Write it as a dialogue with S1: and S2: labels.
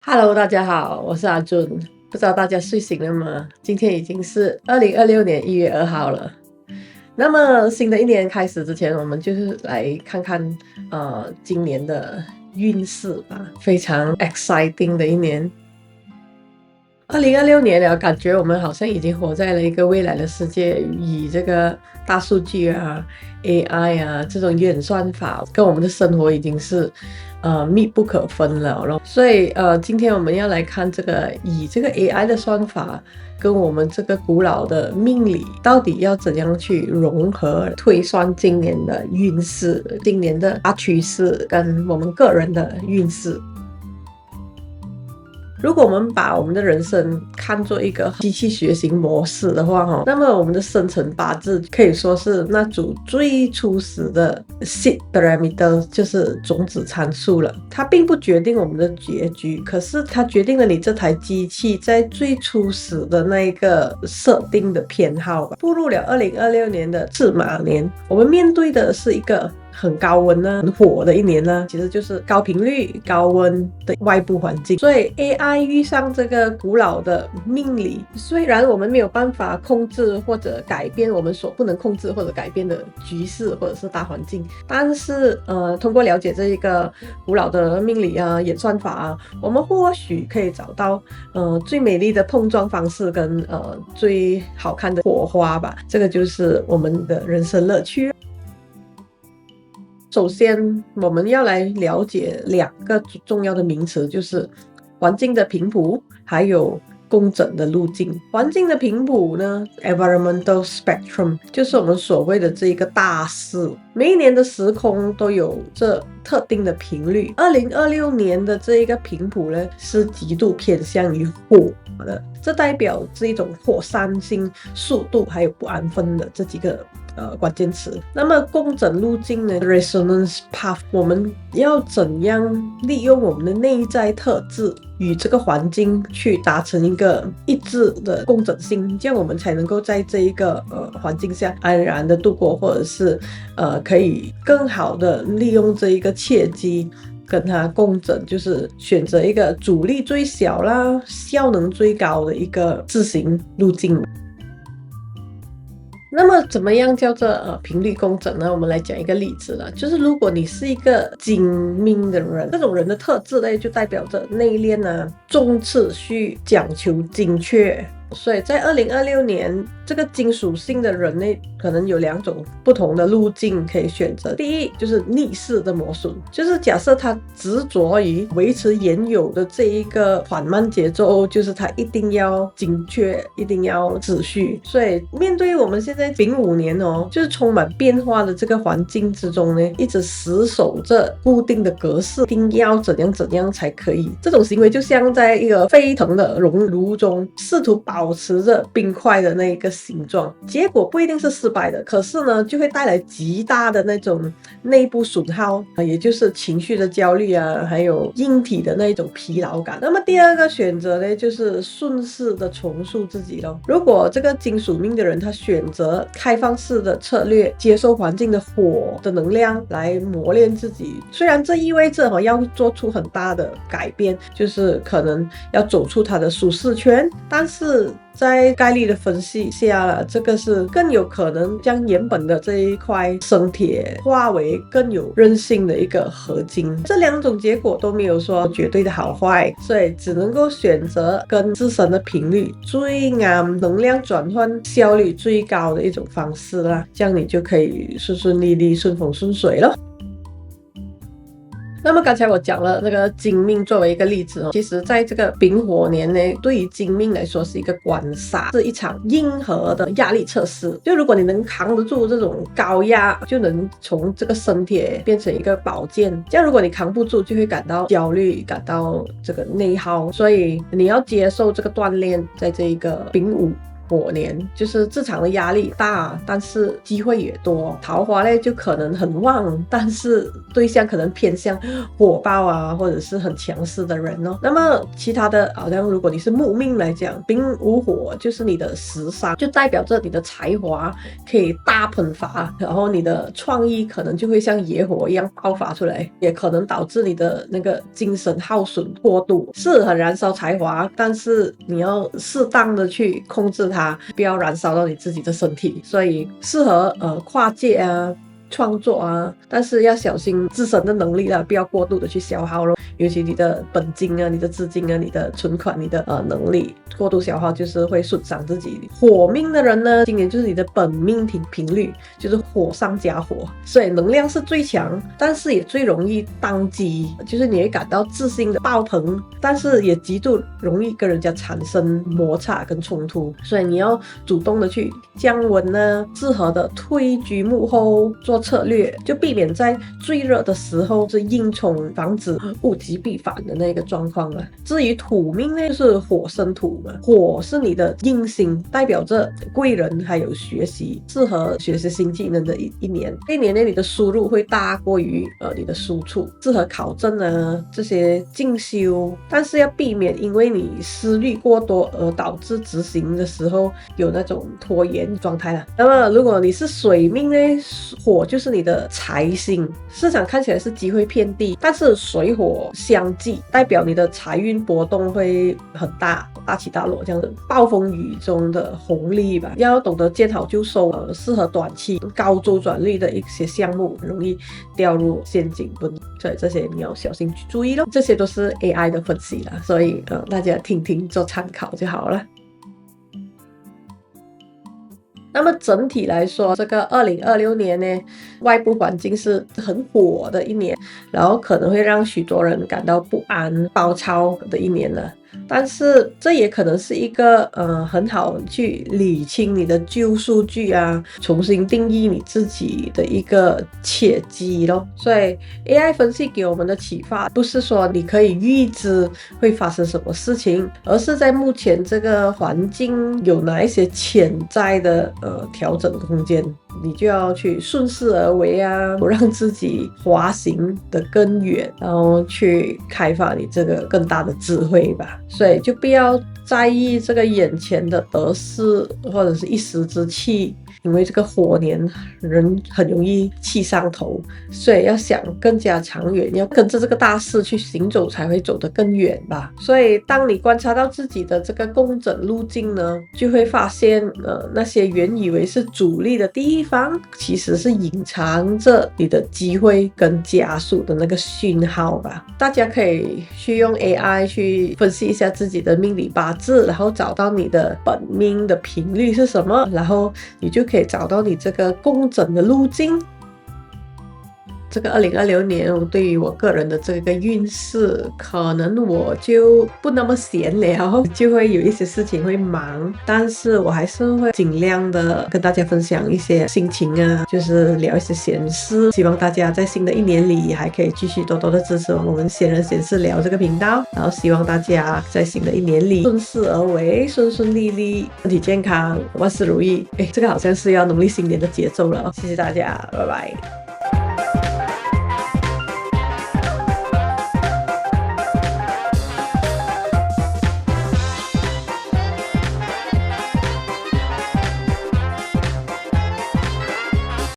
S1: Hello，大家好，我是阿俊。不知道大家睡醒了吗？今天已经是2026年1月2号了。那么新的一年开始之前，我们就是来看看今年的运势吧，非常 exciting 的一年。2026年了，感觉我们好像已经活在了一个未来的世界，以这个大数据啊、AI 啊这种演算法跟我们的生活已经是密不可分了咯。所以今天我们要来看以这个 AI 的算法跟我们这个古老的命理到底要怎样去融合推算今年的运势、今年的大趋势跟我们个人的运势。如果我们把我们的人生看作一个机器学习模式的话，那么我们的生辰八字可以说是那组最初始的 seed parameter， 就是种子参数了。它并不决定我们的结局，可是它决定了你这台机器在最初始的那一个设定的偏好吧。步入了2026年的驷马年，我们面对的是一个很高温呢、很火的一年呢，其实就是高频率、高温的外部环境。所以 AI 遇上这个古老的命理，虽然我们没有办法控制或者改变我们所不能控制或者改变的局势或者是大环境，但是通过了解这一个古老的命理啊、演算法啊，我们或许可以找到最美丽的碰撞方式跟最好看的火花吧。这个就是我们的人生乐趣。首先我们要来了解两个重要的名词，就是环境的频谱还有工整的路径。环境的频谱呢 environmental spectrum 就是我们所谓的这一个大势，每一年的时空都有这特定的频率。2026年的这一个频谱呢是极度偏向于火的，这代表这一种火山性、速度还有不安分的这几个关键词。那么工整路径呢 resonance path， 我们要怎样利用我们的内在特质与这个环境去达成一个一致的工整性，这样我们才能够在这一个环境下安然的度过，或者是可以更好的利用这一个契机跟它共整，就是选择一个阻力最小啦、效能最高的一个自行路径。那么怎么样叫做频率共振呢？我们来讲一个例子了，就是如果你是一个精明的人，这种人的特质呢，就代表着内敛啊、重次序、讲求精确。所以在2026年，这个金属性的人呢，可能有两种不同的路径可以选择。第一就是逆势的磨损，就是假设他执着于维持原有的这一个缓慢节奏，就是他一定要精确，一定要秩序。所以面对我们现在05年就是充满变化的这个环境之中呢，一直死守着固定的格式，一定要怎样怎样才可以。这种行为就像在一个沸腾的熔炉中试图保持着冰块的那个形状，结果不一定是失败的，可是呢就会带来极大的那种内部损耗，也就是情绪的焦虑啊，还有硬体的那种疲劳感。那么第二个选择呢，就是顺势的重塑自己咯。如果这个金属命的人他选择开放式的策略，接受环境的火的能量来磨练自己，虽然这意味着要做出很大的改变，就是可能要走出他的舒适圈，但是在概率的分析下，这个是更有可能将原本的这一块生铁化为更有韧性的一个合金。这两种结果都没有说绝对的好坏，所以只能够选择跟自身的频率最啱、能量转换效率最高的一种方式啦，这样你就可以顺顺利利、顺风顺水了。那么刚才我讲了那个金命作为一个例子，其实在这个丙火年呢，对于金命来说是一个官煞，是一场硬核的压力测试。就如果你能扛得住这种高压，就能从这个生铁变成一个宝剑，这样如果你扛不住，就会感到焦虑，感到这个内耗。所以你要接受这个锻炼，在这一个丙午火年，就是职场的压力大，但是机会也多。桃花呢就可能很旺，但是对象可能偏向火爆啊，或者是很强势的人哦。那么其他的好像如果你是木命来讲，丙午火就是你的时尚，就代表着你的才华可以大喷发，然后你的创意可能就会像野火一样爆发出来，也可能导致你的那个精神耗损过度，是很燃烧才华，但是你要适当的去控制它，不要燃烧到你自己的身体，所以适合跨界啊。创作啊，但是要小心自身的能力啦，不要过度的去消耗咯。尤其你的本金啊、你的资金啊、你的存款、你的能力过度消耗，就是会损伤自己。火命的人呢，今年就是你的本命频率，就是火上加火，所以能量是最强，但是也最容易当机，就是你会感到自信的爆棚，但是也极度容易跟人家产生摩擦跟冲突，所以你要主动的去降温呢，适合的退居幕后做策略，就避免在最热的时候是硬冲，防止物极必反的那个状况了。至于土命呢，就是火生土嘛，火是你的印星，代表着贵人还有学习，适合学习新技能的一年。这一年呢，你的输入会大过于你的输出，适合考证啊这些进修，但是要避免因为你思虑过多而导致执行的时候有那种拖延状态了。那么如果你是水命呢，火就是你的财星，市场看起来是机会偏低，但是水火相济，代表你的财运波动会很大，大起大落这样的暴风雨中的红利吧。要懂得见好就收，适合短期高周转率的一些项目，容易掉入陷阱，所以这些你要小心去注意咯。这些都是 AI 的分析啦，所以大家听听做参考就好了。那么整体来说，这个2026年呢，外部环境是很火的一年，然后可能会让许多人感到不安、暴躁的一年了。但是这也可能是一个很好去理清你的旧数据啊，重新定义你自己的一个契机咯。所以 AI 分析给我们的启发，不是说你可以预知会发生什么事情，而是在目前这个环境有哪一些潜在的调整空间，你就要去顺势而为啊，不让自己滑行的更远，然后去开发你这个更大的智慧吧。所以就不要在意这个眼前的得失或者是一时之气，因为这个火年人很容易气上头，所以要想更加长远，要跟着这个大势去行走，才会走得更远吧。所以当你观察到自己的这个工整路径呢，就会发现那些原以为是阻力的地方，其实是隐藏着你的机会跟加速的那个讯号吧。大家可以去用 AI 去分析一下自己的命理八字，然后找到你的本命的频率是什么，然后你就可以找到你这个工整的路径。这个2026年对于我个人的这个运势，可能我就不那么闲聊，就会有一些事情会忙，但是我还是会尽量的跟大家分享一些心情啊，就是聊一些闲事。希望大家在新的一年里还可以继续多多的支持我们闲人闲事聊这个频道，然后希望大家在新的一年里顺势而为，顺顺利利，身体健康，万事如意。这个好像是要农历新年的节奏了，谢谢大家，拜拜。